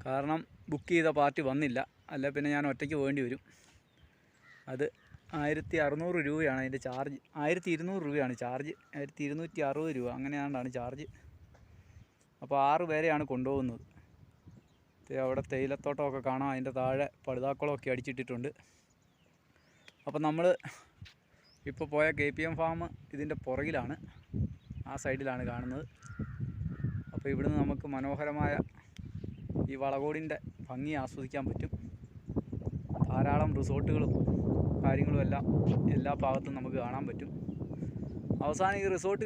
കാരണം ബുക്ക് ചെയ്ത പാർട്ടി വന്നില്ല. അല്ല പിന്നെ ഞാൻ ഒറ്റയ്ക്ക് പോകേണ്ടി വരും. അത് 1600 രൂപയാണ് അതിൻ്റെ ചാർജ്. 1200 രൂപയാണ് ചാർജ്. 1260 രൂപ അങ്ങനെയാണ്ടാണ് ചാർജ്. അപ്പോൾ 6 പേരെയാണ് കൊണ്ടുപോകുന്നത്. അവിടെ തേയിലത്തോട്ടമൊക്കെ കാണാം. അതിൻ്റെ താഴെ പടുതാക്കുളമൊക്കെ അടിച്ചിട്ടിട്ടുണ്ട്. അപ്പം നമ്മൾ ഇപ്പോൾ പോയ KPM ഫാം ഇതിൻ്റെ പുറകിലാണ്, ആ സൈഡിലാണ് കാണുന്നത്. അപ്പോൾ ഇവിടുന്ന് നമുക്ക് മനോഹരമായ ഈ വളകോടിൻ്റെ ഭംഗി ആസ്വദിക്കാൻ പറ്റും. ധാരാളം റിസോർട്ടുകളും കാര്യങ്ങളും എല്ലാം എല്ലാ ഭാഗത്തും നമുക്ക് കാണാൻ പറ്റും. അവസാനം ഈ റിസോർട്ട്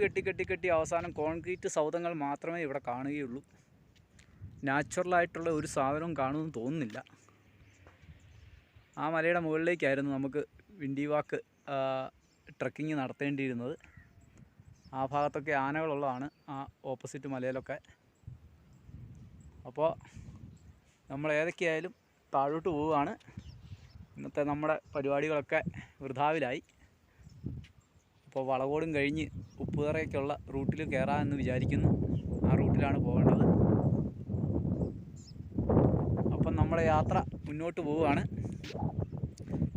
കെട്ടി അവസാനം കോൺക്രീറ്റ് സൗധങ്ങൾ മാത്രമേ ഇവിടെ കാണുകയുള്ളൂ. നാച്ചുറലായിട്ടുള്ള ഒരു സാധനവും കാണുമെന്ന് തോന്നുന്നില്ല. ആ മലയുടെ മുകളിലേക്കായിരുന്നു നമുക്ക് വിൻഡി വാക്ക് ട്രക്കിങ് നടത്തേണ്ടിയിരുന്നത്. ആ ഭാഗത്തൊക്കെ ആനകളുള്ളതാണ്, ആ ഓപ്പോസിറ്റ് മലയിലൊക്കെ. അപ്പോൾ നമ്മൾ ഏതൊക്കെയായാലും താഴോട്ട് പോവുകയാണ്. ഇന്നത്തെ നമ്മുടെ പരിപാടികളൊക്കെ വൃഥാവിലായി. അപ്പോൾ വളകോടും കഴിഞ്ഞ് ഉപ്പുതറയ്ക്കുള്ള റൂട്ടിൽ കയറാമെന്ന് വിചാരിക്കുന്നു. ആ റൂട്ടിലാണ് പോകേണ്ടത്. അപ്പം നമ്മുടെ യാത്ര മുന്നോട്ട് പോവുകയാണ്.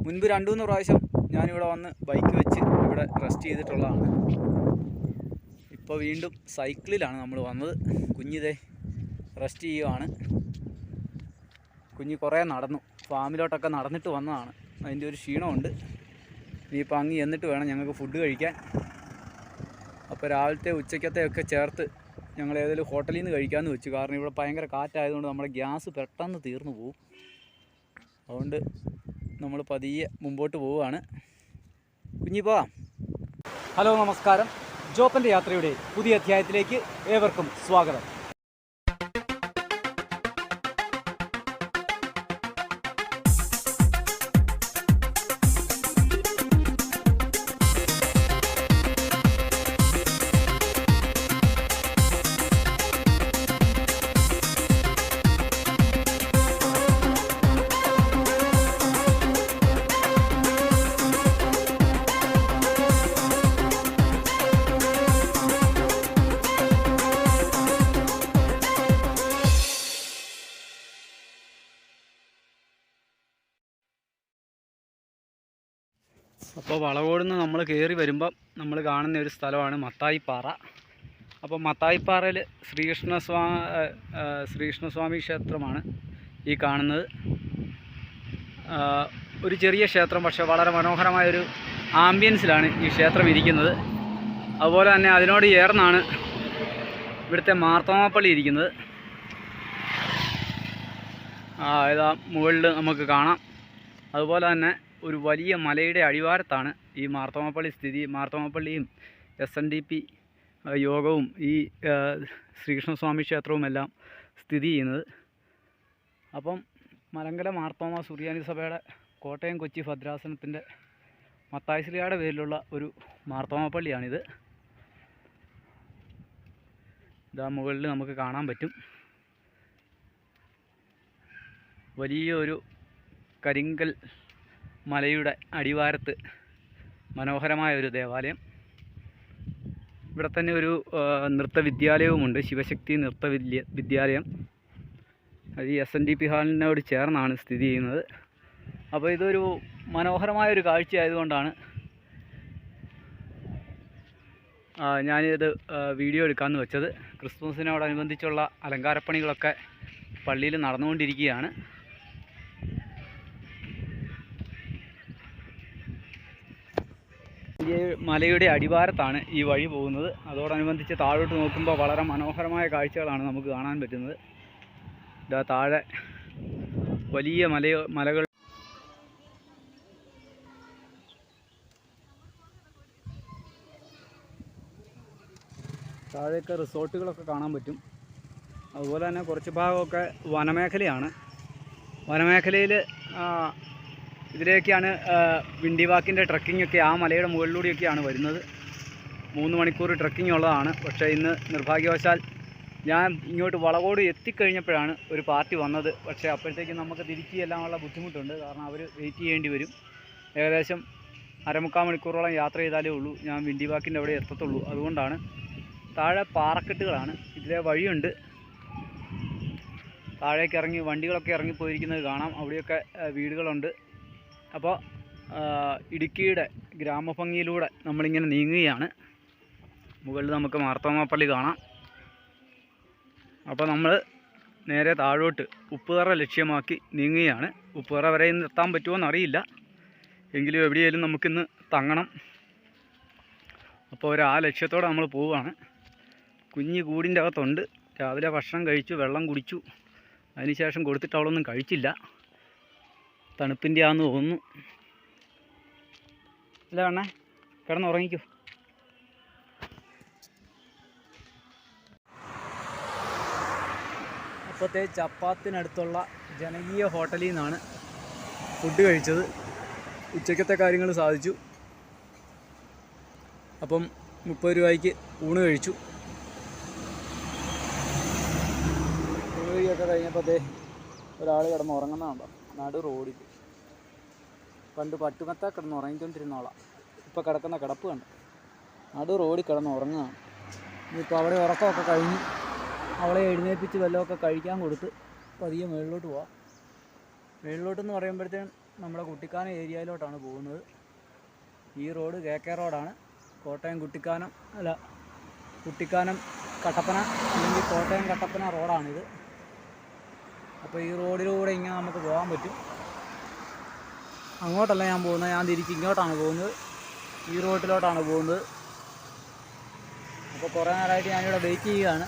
മുൻപ് 2-3 പ്രാവശ്യം ഞാനിവിടെ വന്ന് ബൈക്ക് വെച്ച് ഇവിടെ റെസ്റ്റ് ചെയ്തിട്ടുള്ളതാണ്. ഇപ്പോൾ വീണ്ടും സൈക്കിളിലാണ് നമ്മൾ വന്നത്. കുഞ്ഞിതേ റെസ്റ്റ് ചെയ്യുകയാണ്. കുഞ്ഞ് കുറേ നടന്നു, ഫാമിലോട്ടൊക്കെ നടന്നിട്ട് വന്നതാണ്. അതിൻ്റെ ഒരു ക്ഷീണമുണ്ട്. ഇനിയിപ്പോൾ അങ്ങ് എന്നിട്ട് വേണം ഞങ്ങൾക്ക് ഫുഡ് കഴിക്കാൻ. അപ്പോൾ രാവിലത്തെ ഉച്ചക്കത്തെയൊക്കെ ചേർത്ത് ഞങ്ങൾ ഏതെങ്കിലും ഹോട്ടലിൽ നിന്ന് കഴിക്കാമെന്ന് വെച്ചു. കാരണം ഇവിടെ ഭയങ്കര കാറ്റായതുകൊണ്ട് നമ്മുടെ ഗ്യാസ് പെട്ടെന്ന് തീർന്നു പോകും. അതുകൊണ്ട് നമ്മൾ പതിയെ മുമ്പോട്ട് പോവുകയാണ്. കുഞ്ഞി പോവാം. ഹലോ, നമസ്കാരം. ജോപ്പൻ്റെ യാത്രയുടെ പുതിയ അധ്യായത്തിലേക്ക് ഏവർക്കും സ്വാഗതം. അപ്പോൾ വളകോടുന്ന് നമ്മൾ കയറി വരുമ്പം നമ്മൾ കാണുന്ന ഒരു സ്ഥലമാണ് മത്തായിപ്പാറ. അപ്പോൾ മത്തായിപ്പാറയിൽ ശ്രീകൃഷ്ണസ്വാമി ക്ഷേത്രമാണ് ഈ കാണുന്നത്. ഒരു ചെറിയ ക്ഷേത്രം, പക്ഷേ വളരെ മനോഹരമായൊരു ആംബിയൻസിലാണ് ഈ ക്ഷേത്രം ഇരിക്കുന്നത്. അതുപോലെ തന്നെ അതിനോട് ചേർന്നാണ് ഇവിടുത്തെ മാർത്തോമാപ്പള്ളി ഇരിക്കുന്നത്. ഇതാ മുകളിൽ നമുക്ക് കാണാം. അതുപോലെ തന്നെ ഒരു വലിയ മലയുടെ അടിവാരത്താണ് ഈ മാർത്തോമാപ്പള്ളിയും SNDP യോഗവും ഈ ശ്രീകൃഷ്ണസ്വാമി ക്ഷേത്രവും എല്ലാം സ്ഥിതി ചെയ്യുന്നത്. അപ്പം മലങ്കര മാർത്തോമ സുറിയാനി സഭയുടെ കോട്ടയം കൊച്ചി ഭദ്രാസനത്തിൻ്റെ മത്തായി ശ്രീയുടെ പേരിലുള്ള ഒരു മാർത്തോമാപ്പള്ളിയാണിത്. ഇതാ മുകളിൽ നമുക്ക് കാണാൻ പറ്റും. വലിയൊരു കരിങ്കൽ മലയുടെ അടിവാരത്ത് മനോഹരമായ ഒരു ദേവാലയം. ഇവിടെ തന്നെ ഒരു നൃത്തവിദ്യാലയവുമുണ്ട്, ശിവശക്തി വിദ്യാലയം. അത് ഈ SNDP ഹാളിനോട് ചേർന്നാണ് സ്ഥിതി ചെയ്യുന്നത്. അപ്പോൾ ഇതൊരു മനോഹരമായൊരു കാഴ്ചയായതുകൊണ്ടാണ് ഞാനിത് വീഡിയോ എടുക്കാമെന്ന് വെച്ചത്. ക്രിസ്മസിനോടനുബന്ധിച്ചുള്ള അലങ്കാരപ്പണികളൊക്കെ പള്ളിയിൽ നടന്നുകൊണ്ടിരിക്കുകയാണ്. മലയുടെ അടിവാരത്താണ് ഈ വഴി പോകുന്നത്. അതോടനുബന്ധിച്ച് താഴോട്ട് നോക്കുമ്പോൾ വളരെ മനോഹരമായ കാഴ്ചകളാണ് നമുക്ക് കാണാൻ പറ്റുന്നത്. ഇതാ താഴെ വലിയ മലകൾ, താഴെയൊക്കെ റിസോർട്ടുകളൊക്കെ കാണാൻ പറ്റും. അതുപോലെ തന്നെ കുറച്ച് ഭാഗമൊക്കെ വനമേഖലയാണ്. വനമേഖലയിൽ ഇതിലേക്കാണ് വിൻഡി വാക്കിൻ്റെ ട്രക്കിങ്ങൊക്കെ ആ മലയുടെ മുകളിലൂടെയൊക്കെയാണ് വരുന്നത്. 3 മണിക്കൂർ ട്രക്കിംഗ് ഉള്ളതാണ്. പക്ഷേ ഇന്ന് നിർഭാഗ്യവശാൽ ഞാൻ ഇങ്ങോട്ട് വളകോട് എത്തിക്കഴിഞ്ഞപ്പോഴാണ് ഒരു പാർട്ടി വന്നത്. പക്ഷേ അപ്പോഴത്തേക്കും നമുക്ക് തിരിച്ച് ചെല്ലാനുള്ള ബുദ്ധിമുട്ടുണ്ട്. കാരണം അവർ വെയിറ്റ് ചെയ്യേണ്ടി വരും. ഏകദേശം 1/4 മണിക്കൂറോളം യാത്ര ചെയ്താലേ ഉള്ളൂ ഞാൻ വിൻഡി വാക്കിൻ്റെ അവിടെ എത്തത്തുള്ളൂ. അതുകൊണ്ടാണ്. താഴെ പാറക്കെട്ടുകളാണ്. ഇതിലെ വഴിയുണ്ട്. താഴേക്ക് ഇറങ്ങി വണ്ടികളൊക്കെ ഇറങ്ങിപ്പോയിരിക്കുന്നത് കാണാം. അവിടെയൊക്കെ വീടുകളുണ്ട്. അപ്പോൾ ഇടുക്കിയുടെ ഗ്രാമഭംഗിയിലൂടെ നമ്മളിങ്ങനെ നീങ്ങുകയാണ്. മുകളിൽ നമുക്ക് മാർത്തോമാപ്പള്ളി കാണാം. അപ്പോൾ നമ്മൾ നേരെ താഴോട്ട് ഉപ്പുതറ ലക്ഷ്യമാക്കി നീങ്ങുകയാണ്. ഉപ്പുതറ വരെ ഇന്ന് എത്താൻ പറ്റുമോ എന്നറിയില്ല, എങ്കിലും എവിടെയെങ്കിലും നമുക്കിന്ന് തങ്ങണം. അപ്പോൾ ആ ലക്ഷ്യത്തോടെ നമ്മൾ പോവുകയാണ്. കുഞ്ഞ് കൂടിൻ്റെ അകത്തുണ്ട്. രാവിലെ ഭക്ഷണം കഴിച്ചു, വെള്ളം കുടിച്ചു. അതിനുശേഷം കൊടുത്തിട്ട് അവളൊന്നും കഴിച്ചില്ല. തണുപ്പിൻ്റെ ആണെന്ന് തോന്നുന്നു. അല്ല വേണേ, കിടന്നുറങ്ങിക്കോ. അപ്പോഴത്തെ ചപ്പാത്തിനടുത്തുള്ള ജനകീയ ഹോട്ടലിൽ നിന്നാണ് ഫുഡ് കഴിച്ചത്. ഉച്ചക്കത്തെ കാര്യങ്ങൾ സാധിച്ചു. അപ്പം 30 രൂപയ്ക്ക് ഊണ് കഴിച്ചു. ഊണൊക്കെ കഴിഞ്ഞപ്പോൾ ഒരാൾ കിടന്ന് ഉറങ്ങുന്നതുണ്ടോ നടു റോഡിൽ. പണ്ട് പട്ടുമത്ത കിടന്ന് ഉറങ്ങിക്കൊണ്ടിരുന്നോളാം. ഇപ്പോൾ കിടക്കുന്ന കിടപ്പ് കണ്ട് നടു റോഡിൽ കിടന്ന് ഉറങ്ങുകയാണ്. ഇനിയിപ്പോൾ അവിടെ ഉറക്കമൊക്കെ കഴിഞ്ഞ് അവളെ എഴുന്നേൽപ്പിച്ച് വല്ലതൊക്കെ കഴിക്കാൻ കൊടുത്ത് പതിയെ മുകളിലോട്ട് പോവാം. മുകളിലോട്ടെന്ന് പറയുമ്പോഴത്തേക്കും നമ്മുടെ കുട്ടിക്കാനം ഏരിയയിലോട്ടാണ് പോകുന്നത്. ഈ റോഡ് KK റോഡാണ്. കോട്ടയം കുട്ടിക്കാനം കട്ടപ്പന അല്ലെങ്കിൽ കോട്ടയം കട്ടപ്പന റോഡാണിത്. അപ്പോൾ ഈ റോഡിലൂടെ ഇങ്ങനെ നമുക്ക് പോകാൻ പറ്റും. അങ്ങോട്ടല്ല ഞാൻ പോകുന്നത്, ഞാൻ തിരിച്ച് ഇങ്ങോട്ടാണ് പോകുന്നത്. ഈ റോഡിലോട്ടാണ് പോകുന്നത്. അപ്പോൾ കുറേ നേരമായിട്ട് ഞാനിവിടെ വെയിറ്റ് ചെയ്യുകയാണ്.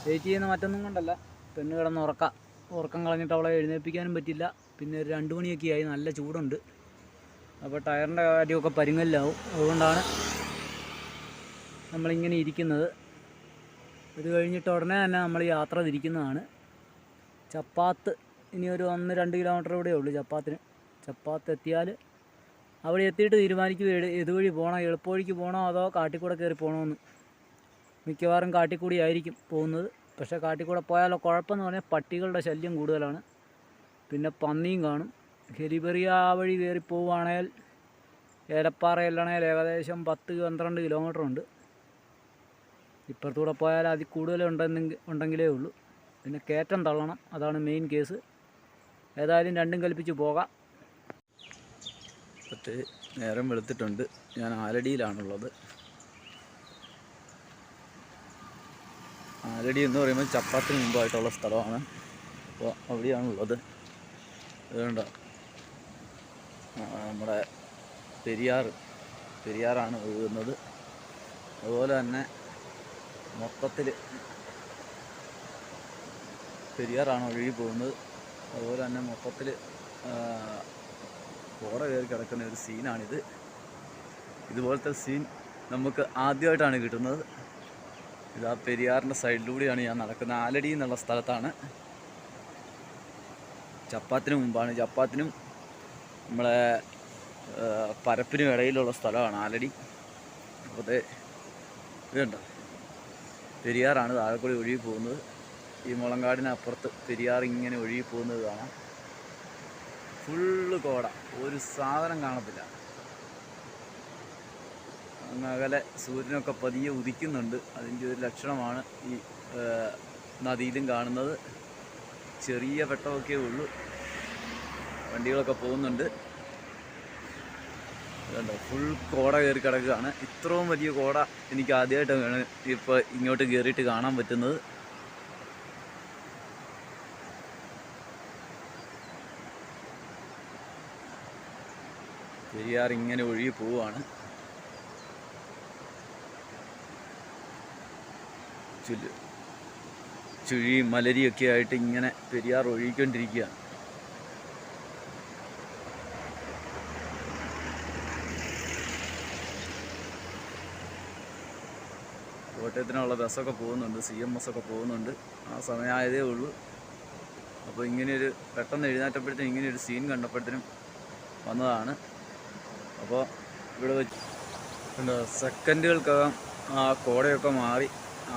വെയിറ്റ് ചെയ്യുന്ന മറ്റൊന്നും കൊണ്ടല്ല, പെണ്ണ് കിടന്ന് ഉറക്കം കളഞ്ഞിട്ട് അവളെ എഴുന്നേൽപ്പിക്കാനും പറ്റില്ല. പിന്നെ ഒരു 2 മണിയൊക്കെ ആയി, നല്ല ചൂടുണ്ട്. അപ്പോൾ ടയറിൻ്റെ കാര്യമൊക്കെ പരുങ്ങല്ലാവും. അതുകൊണ്ടാണ് നമ്മളിങ്ങനെ ഇരിക്കുന്നത്. ഇത് കഴിഞ്ഞിട്ട് ഉടനെ തന്നെ നമ്മൾ യാത്ര തിരിക്കുന്നതാണ്. ചപ്പാത്ത് ഇനി ഒരു 1-2 കിലോമീറ്റർ കൂടെ ഉള്ളൂ ചപ്പാത്തിന്. ചപ്പാത്ത് എത്തിയാൽ അവിടെ എത്തിയിട്ട് തീരുമാനിക്കും ഏതുവഴി പോകണം, എളുപ്പവഴിക്ക് പോകണോ അതോ കാട്ടിക്കൂടെ കയറി പോകണമെന്ന്. മിക്കവാറും കാട്ടിക്കൂടി ആയിരിക്കും പോകുന്നത്. പക്ഷേ കാട്ടിക്കൂടെ പോയാലോ കുഴപ്പമെന്ന് പറഞ്ഞാൽ പട്ടികളുടെ ശല്യം കൂടുതലാണ്. പിന്നെ പന്നിയും കാണും. ഹെലിബെറിയ വഴി കയറി പോവുകയാണെങ്കിൽ ഏലപ്പാറയിലാണെങ്കിൽ ഏകദേശം 10-12 കിലോമീറ്റർ ഉണ്ട്. ഇപ്പുറത്തൂടെ പോയാൽ അതിൽ കൂടുതൽ ഉണ്ടെങ്കിലേ ഉള്ളൂ. പിന്നെ കയറ്റം തള്ളണം, അതാണ് മെയിൻ കേസ്. ഏതായാലും രണ്ടും കൽപ്പിച്ച് പോകാം. പക്ഷേ നേരം വെളുത്തിട്ടുണ്ട്. ഞാൻ ആലടിയിലാണുള്ളത്. ആലടി എന്ന് പറയുമ്പോൾ ചപ്പാത്തിന് മുമ്പായിട്ടുള്ള സ്ഥലമാണ്. അപ്പോൾ അവിടെയാണുള്ളത്. അതുകൊണ്ട് നമ്മുടെ പെരിയാറാണ് ഒഴുകുന്നത്. അതുപോലെ തന്നെ മൊത്തത്തിൽ പെരിയാറാണ് ഒഴുകി പോകുന്നത്. അതുപോലെ തന്നെ മൊത്തത്തിൽ കോട കയറി കിടക്കുന്ന ഒരു സീനാണിത്. ഇതുപോലത്തെ സീൻ നമുക്ക് ആദ്യമായിട്ടാണ് കിട്ടുന്നത്. ഇതാ പെരിയാറിൻ്റെ സൈഡിലൂടെയാണ് ഞാൻ നടക്കുന്നത്. ആലടി എന്നുള്ള സ്ഥലത്താണ്. ചപ്പാത്തിന് മുമ്പാണ്. ചപ്പാത്തിനും നമ്മളെ പരപ്പിനും ഇടയിലുള്ള സ്ഥലമാണ് ആലടി. അപ്പോൾ ഇതുണ്ട്, പെരിയാറാണ് താഴെക്കൂടി ഒഴുകി പോകുന്നത്. ഈ മുളങ്കാടിനപ്പുറത്ത് പെരിയാർ ഇങ്ങനെ ഒഴുകി പോകുന്നത് കാണാം. ഫുള്ള് കോട, ഒരു സാധനം കാണത്തില്ല. അങ്ങ് അകലെ സൂര്യനൊക്കെ പതിയെ ഉദിക്കുന്നുണ്ട്. അതിൻ്റെ ഒരു ലക്ഷണമാണ് ഈ നദിയിലും കാണുന്നത്. ചെറിയ വെട്ടമൊക്കെ ഉള്ളൂ. വണ്ടികളൊക്കെ പോകുന്നുണ്ട്. അതുകൊണ്ട് ഫുൾ കോട കയറി കിടക്കുകയാണ്. ഇത്രയും വലിയ കോട എനിക്ക് ആദ്യമായിട്ടാണ് ഇപ്പോൾ ഇങ്ങോട്ട് കയറിയിട്ട് കാണാൻ പറ്റുന്നത്. പെരിയാർ ഇങ്ങനെ ഒഴുകി പോവുകയാണ്. ചുഴിയും മലരിയൊക്കെ ആയിട്ട് ഇങ്ങനെ പെരിയാർ ഒഴുകിക്കൊണ്ടിരിക്കുകയാണ്. കോട്ടയത്തിനുള്ള ബസ്സൊക്കെ പോകുന്നുണ്ട്, CMS ഒക്കെ പോകുന്നുണ്ട്. ആ സമയമായതേ ഉള്ളൂ. അപ്പോൾ ഇങ്ങനെയൊരു പെട്ടെന്ന് എഴുന്നേറ്റപ്പോഴത്തേനും ഇങ്ങനെയൊരു സീൻ കണ്ടപ്പോഴത്തേനും വന്നതാണ്. അപ്പോൾ ഇവിടെ വെച്ച് സെക്കൻഡുകൾക്കകം ആ കോടയൊക്കെ മാറി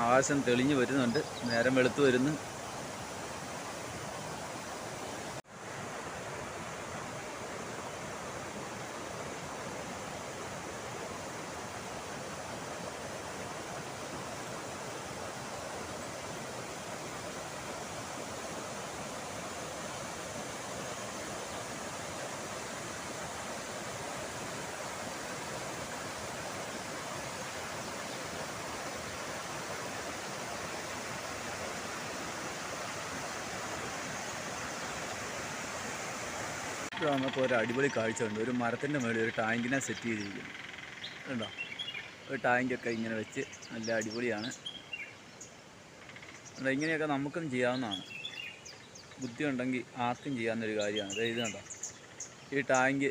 ആകാശം തെളിഞ്ഞു വരുന്നുണ്ട്. നേരം വെളുത്തു വരുന്നു. ഇത് വന്നപ്പോൾ ഒരു അടിപൊളി കാഴ്ച ഉണ്ട്. ഒരു മരത്തിൻ്റെ മുകളിൽ ഒരു ടാങ്കിനെ സെറ്റ് ചെയ്തിരിക്കുന്നു. കണ്ടോ? ഒരു ടാങ്കൊക്കെ ഇങ്ങനെ വെച്ച് നല്ല അടിപൊളിയാണ്. ഇങ്ങനെയൊക്കെ നമുക്കും ചെയ്യാവുന്നതാണ്. ബുദ്ധിയുണ്ടെങ്കിൽ ആർക്കും ചെയ്യാവുന്നൊരു കാര്യമാണ്. അതായത് ഇത് കണ്ടോ, ഈ ടാങ്ക്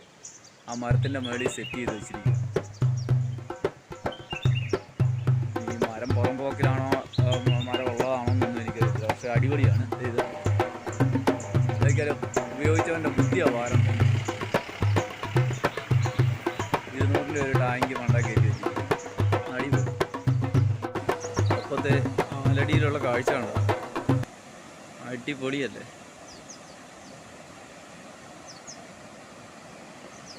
ആ മരത്തിൻ്റെ മുകളിൽ സെറ്റ് ചെയ്ത് വെച്ചിരിക്കും. ഈ മരം പുറംപോക്കിലാണോ മരം ഉള്ളതാണോ എന്നൊന്നും എനിക്കറിയില്ല. പക്ഷേ അടിപൊളിയാണ്. ഇത് ഇതൊക്കെ ഉപയോഗിച്ചവൻ്റെ ബുദ്ധി അപാരം. 200 ഒരു ടാങ്ക് മണ്ടാക്കി വെച്ചിരിക്കും. അടിപൊളി. അപ്പോഴത്തെ ആലടിയിലുള്ള കാഴ്ച കണ്ടോ? അടിപൊളിയല്ലേ?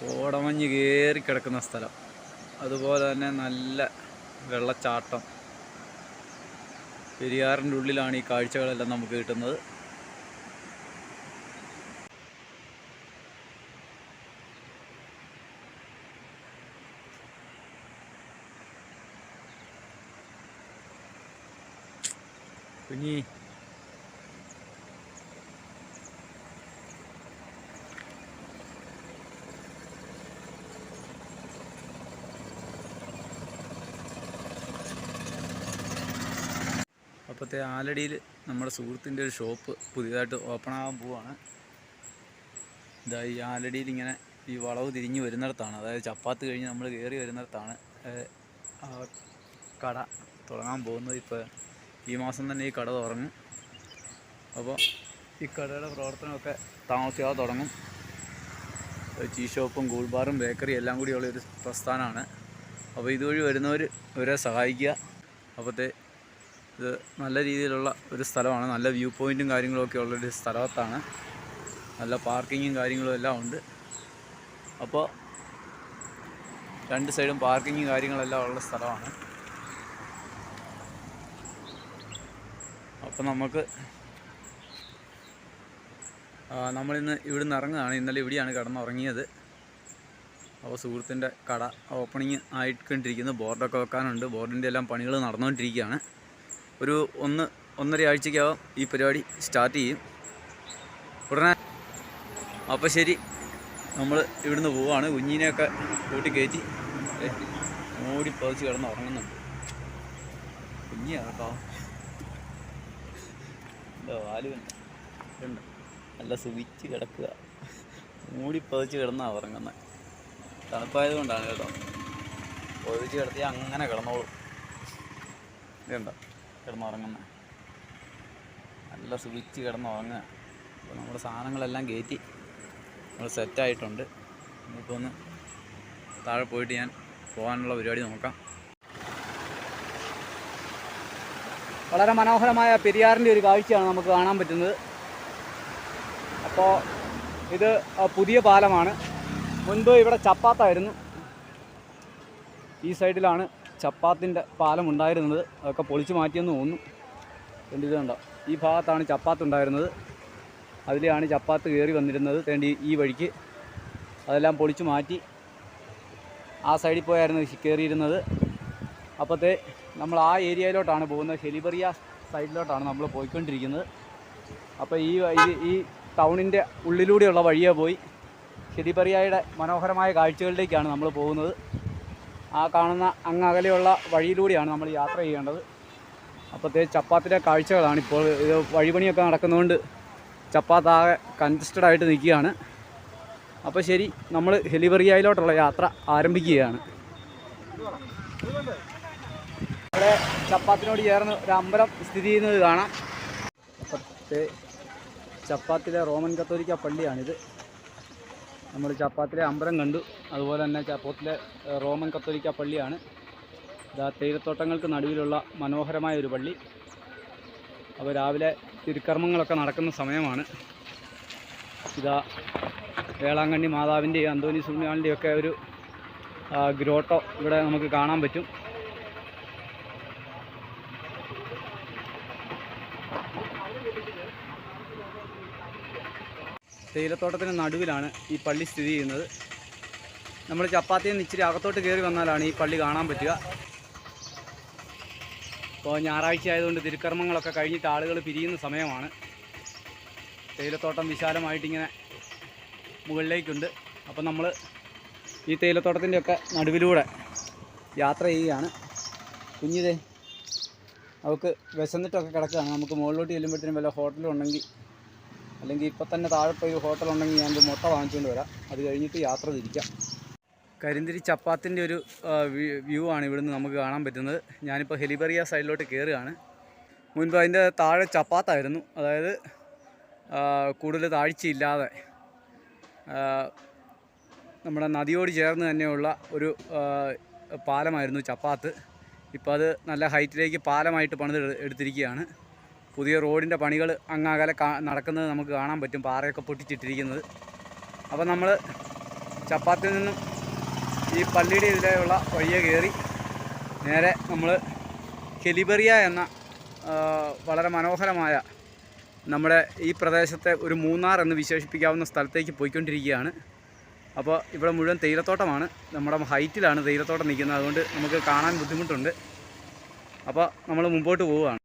കോടമഞ്ഞ് കയറി കിടക്കുന്ന സ്ഥലം, അതുപോലെ തന്നെ നല്ല വെള്ളച്ചാട്ടം. പെരിയാറിൻ്റെ ഉള്ളിലാണ് ഈ കാഴ്ചകളെല്ലാം നമുക്ക് കിട്ടുന്നത്. കുഞ്ഞി അപ്പോഴത്തെ ആലടിയിൽ നമ്മുടെ സുഹൃത്തിൻ്റെ ഒരു ഷോപ്പ് പുതിയതായിട്ട് ഓപ്പൺ ആകാൻ പോവാണ്. ഇതാ ഈ ആലടിയിൽ ഇങ്ങനെ ഈ വളവ് തിരിഞ്ഞ് വരുന്നിടത്താണ്, അതായത് ചപ്പാത്ത് കഴിഞ്ഞ് നമ്മൾ കയറി വരുന്നിടത്താണ് കട തുടങ്ങാൻ പോകുന്നത്. ഇപ്പോൾ ഈ മാസം തന്നെ ഈ കട തുടങ്ങും. അപ്പോൾ ഈ കടയുടെ പ്രവർത്തനമൊക്കെ താമസിയാതെ തുടങ്ങും. ടീ ഷോപ്പും കൂൾ ബാറും ബേക്കറി എല്ലാം കൂടിയുള്ളൊരു പ്രസ്ഥാനമാണ്. അപ്പോൾ ഇതുവഴി വരുന്നവർ ഇവരെ സഹായിക്കുക. അപ്പോഴത്തെ ഇത് നല്ല രീതിയിലുള്ള ഒരു സ്ഥലമാണ്. നല്ല വ്യൂ പോയിൻറ്റും കാര്യങ്ങളൊക്കെ ഉള്ളൊരു സ്ഥലത്താണ്. നല്ല പാർക്കിങ്ങും കാര്യങ്ങളും എല്ലാം ഉണ്ട്. അപ്പോൾ രണ്ട് സൈഡും പാർക്കിങ്ങും കാര്യങ്ങളെല്ലാം ഉള്ള സ്ഥലമാണ്. അപ്പോൾ നമ്മളിന്ന് ഇവിടുന്ന് ഇറങ്ങുകയാണ്. ഇന്നലെ ഇവിടെയാണ് കിടന്നുറങ്ങിയത്. അപ്പോൾ സുഹൃത്തിൻ്റെ കട ഓപ്പണിങ് ആയിക്കൊണ്ടിരിക്കുന്നു. ബോർഡൊക്കെ വെക്കാനുണ്ട്. ബോർഡിൻ്റെ എല്ലാം പണികൾ നടന്നുകൊണ്ടിരിക്കുകയാണ്. ഒരു 1-1.5 ആഴ്ചയ്ക്കകം ഈ പരിപാടി സ്റ്റാർട്ട് ചെയ്യും ഉടനെ. അപ്പോൾ ശരി, നമ്മൾ ഇവിടുന്ന് പോവുകയാണ്. കുഞ്ഞിനെയൊക്കെ കൂട്ടി കയറ്റി മൂടി പതിച്ച് കിടന്ന് ഉറങ്ങുന്നുണ്ട്. കുഞ്ഞിയാണ് കേട്ടോ, വാലുണ്ട്, നല്ല സുഖിച്ച് കിടക്കുക. മൂടി പതിച്ച് കിടന്നാണ് ഉറങ്ങുന്നത്. തണുപ്പായത് കൊണ്ടാണ് കേട്ടോ. പതിച്ച് കിടത്തിയാൽ അങ്ങനെ കിടന്നോളും. ഇതുണ്ടോ കിടന്നുറങ്ങുന്നത്, നല്ല സുഖിച്ച് കിടന്നുറങ്ങുക. അപ്പോൾ നമ്മുടെ സാധനങ്ങളെല്ലാം കയറ്റി നമ്മൾ സെറ്റായിട്ടുണ്ട്. ഇനിയിപ്പോൾ ഒന്ന് താഴെ പോയിട്ട് ഞാൻ പോകാനുള്ള പരിപാടി നോക്കാം. വളരെ മനോഹരമായ പെരിയാറിൻ്റെ ഒരു കാഴ്ചയാണ് നമുക്ക് കാണാൻ പറ്റുന്നത്. അപ്പോൾ ഇത് പുതിയ പാലമാണ്. മുൻപ് ഇവിടെ ചപ്പാത്തായിരുന്നു. ഈ സൈഡിലാണ് ചപ്പാത്തിൻ്റെ പാലം ഉണ്ടായിരുന്നത്. അതൊക്കെ പൊളിച്ചു മാറ്റിയെന്ന് തോന്നുന്നു. ഇത് കണ്ടോ, ഈ ഭാഗത്താണ് ചപ്പാത്ത് ഉണ്ടായിരുന്നത്. അതിലെയാണ് ചപ്പാത്ത് കയറി വന്നിരുന്നത്. തേണ്ടി ഈ വഴിക്ക് അതെല്ലാം പൊളിച്ചു മാറ്റി ആ സൈഡിൽ പോയായിരുന്നു കയറിയിരുന്നത്. അപ്പോഴത്തെ നമ്മൾ ആ ഏരിയയിലോട്ടാണ് പോകുന്നത്. ഹെലിബറിയ സൈഡിലോട്ടാണ് നമ്മൾ പോയിക്കൊണ്ടിരിക്കുന്നത്. അപ്പോൾ ഈ ടൗണിൻ്റെ ഉള്ളിലൂടെയുള്ള വഴിയെ പോയി ഹെലിബറിയയുടെ മനോഹരമായ കാഴ്ചകളിലേക്കാണ് നമ്മൾ പോകുന്നത്. ആ കാണുന്ന അങ്ങകലെയുള്ള വഴിയിലൂടെയാണ് നമ്മൾ യാത്ര ചെയ്യേണ്ടത്. അപ്പോഴത്തെ ചപ്പാത്തിൻ്റെ കാഴ്ചകളാണ് ഇപ്പോൾ. ഇത് വഴിപണിയൊക്കെ നടക്കുന്നതുകൊണ്ട് ചപ്പാത്താകെ കൺജസ്റ്റഡായിട്ട് നിൽക്കുകയാണ്. അപ്പോൾ ശരി, നമ്മൾ ഹെലിബറിയയിലോട്ടുള്ള യാത്ര ആരംഭിക്കുകയാണ്. ഇവിടെ ചപ്പാത്തിനോട് ചേർന്ന് ഒരു അമ്പലം സ്ഥിതി ചെയ്യുന്നത് കാണാം. അപ്പോഴത്തെ ചപ്പാത്തിലെ റോമൻ കത്തോലിക്ക പള്ളിയാണിത്. നമ്മൾ ചപ്പാത്തിലെ അമ്പലം കണ്ടു. അതുപോലെ തന്നെ ചപ്പാത്തിലെ റോമൻ കത്തോലിക്ക പള്ളിയാണ്. ഇതാ തേയിലത്തോട്ടങ്ങൾക്ക് നടുവിലുള്ള മനോഹരമായ ഒരു പള്ളി. അപ്പോൾ രാവിലെ തിരുക്കർമ്മങ്ങളൊക്കെ നടക്കുന്ന സമയമാണ്. ഇതാ വേളാങ്കണ്ണി മാതാവിൻ്റെയും അന്തോണി സുബ്രഹ്മണ്യൻ്റെയും ഒക്കെ ഒരു ഗ്രോട്ടോ ഇവിടെ നമുക്ക് കാണാൻ പറ്റും. തേയിലത്തോട്ടത്തിന് നടുവിലാണ് ഈ പള്ളി സ്ഥിതി ചെയ്യുന്നത്. നമ്മൾ ചപ്പാത്തിയിൽ നിന്ന് ഇച്ചിരി അകത്തോട്ട് കയറി വന്നാലാണ് ഈ പള്ളി കാണാൻ പറ്റുക. അപ്പോൾ ഞായറാഴ്ച ആയതുകൊണ്ട് തിരുക്കർമ്മങ്ങളൊക്കെ കഴിഞ്ഞിട്ട് ആളുകൾ പിരിയുന്ന സമയമാണ്. തേയിലത്തോട്ടം വിശാലമായിട്ടിങ്ങനെ മുകളിലേക്കുണ്ട്. അപ്പോൾ നമ്മൾ ഈ തേയിലത്തോട്ടത്തിൻ്റെയൊക്കെ നടുവിലൂടെ യാത്ര ചെയ്യുകയാണ്. കുഞ്ഞിതേ അവൾക്ക് വിശന്നിട്ടൊക്കെ കിടക്കുകയാണ്. നമുക്ക് മുകളിലോട്ട് ചെല്ലുമ്പോഴത്തേനും വല്ല ഹോട്ടലുണ്ടെങ്കിൽ, അല്ലെങ്കിൽ ഇപ്പോൾ തന്നെ താഴെ പോയി ഹോട്ടലുണ്ടെങ്കിൽ ഞാൻ മുട്ട വാങ്ങിച്ചുകൊണ്ട് വരാം. അത് കഴിഞ്ഞിട്ട് യാത്ര തിരിക്കാം. കരിന്തിരി ചപ്പാത്തിൻ്റെ ഒരു വ്യൂ ആണ് ഇവിടുന്ന് നമുക്ക് കാണാൻ പറ്റുന്നത്. ഞാനിപ്പോൾ ഹെലിബറിയ സൈഡിലോട്ട് കയറുകയാണ്. മുൻപ് അതിൻ്റെ താഴെ ചപ്പാത്തായിരുന്നു, അതായത് കൂടുതൽ താഴ്ചയില്ലാതെ നമ്മുടെ നദിയോട് ചേർന്ന് തന്നെയുള്ള ഒരു പാലമായിരുന്നു ചപ്പാത്ത്. ഇപ്പോൾ അത് നല്ല ഹൈറ്റിലേക്ക് പാലമായിട്ട് പണിത് എടുത്തിരിക്കുകയാണ്. പുതിയ റോഡിൻ്റെ പണികൾ അങ്ങകലെ നടക്കുന്നത് നമുക്ക് കാണാൻ പറ്റും, പാറയൊക്കെ പൊട്ടിച്ചിട്ടിരിക്കുന്നത്. അപ്പോൾ നമ്മൾ ചപ്പാത്തിൽ നിന്നും ഈ പള്ളിയുടെ ഇതിലുള്ള വഴിയെ കയറി നേരെ നമ്മൾ ഹെലിബറിയ എന്ന വളരെ മനോഹരമായ നമ്മുടെ ഈ പ്രദേശത്തെ ഒരു മൂന്നാർ എന്ന് വിശേഷിപ്പിക്കാവുന്ന സ്ഥലത്തേക്ക് പോയിക്കൊണ്ടിരിക്കുകയാണ്. അപ്പോൾ ഇവിടെ മുഴുവൻ തേയിലത്തോട്ടമാണ്. നമ്മുടെ ഹൈറ്റിലാണ് തേയിലത്തോട്ടം നിൽക്കുന്നത്, അതുകൊണ്ട് നമുക്ക് കാണാൻ ബുദ്ധിമുട്ടുണ്ട്. അപ്പോൾ നമ്മൾ മുമ്പോട്ട് പോവുകയാണ്.